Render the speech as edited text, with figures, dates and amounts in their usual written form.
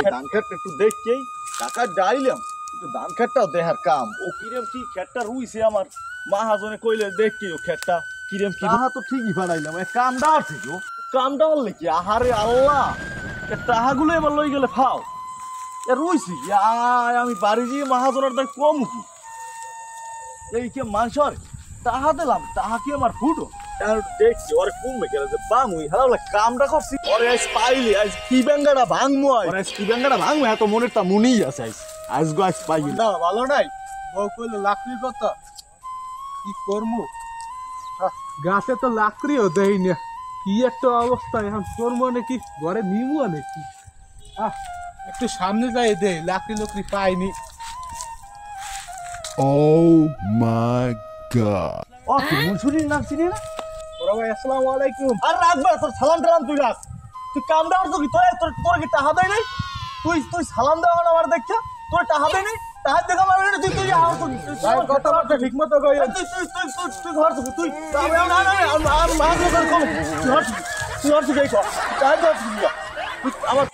ধান খেতটা একটু দেখছেই টাকা ডাইলাম একটু ধান খেতটাও দেখার কাম ও কিরম কি খেতটা রুইছে আমার মাহাজনে কইলে দেখছি ও খেতটা কিরম কি তাহা তো ঠিকই বানাইলাম কামটা আছে গো কামটা বললে কি আহারে আল্লাহ টাহাগুলো এবার লই গেলে ফাও এ রুইছি আমি বাড়ি গিয়ে মাহাজনের তাই কম কি এই কে মানুষের টাহা দিলাম টাহা কি আমার ফুটো দেখছি ওরে কমবে গেলে যে বামুই হারালে কামটা করছি ওরে আজ পাইলি আজ কি ব্যাঙ্গাটা ভাঙমু আজ কি ব্যাঙ্গাটা ভাঙমু এত মনের তা মনেই আছে আজ গো আজ পাইলি না ভালো নাই বউ কইলো লাকড়ির কথা কি করমু গাছে তো লাকড়িও দেই না কি একটা অবস্থা এখন করবো নাকি ঘরে নিমু নাকি একটু সামনে যাই দে লাকড়ি লকড়ি পাইনি Oh my god. ও তুই মনসুরির নাম চিনি না ওরা ভাই আসসালামু আলাইকুম আর রাখবে তোর সালাম টালাম তুই রাখ তুই কাম দেওয়ার তো কি তোর কি টাহা দেয় নাই তুই সালাম দেওয়া আমার দেখা তোর টাহা দেয় নাই টাহা দেখা মানে তুই ভাই কথাবার্তা ঠিক মতো কই তুই ঘর থেকে তুই আর মাছ কম তুই ঘর থেকে টাহা দেওয়া আমার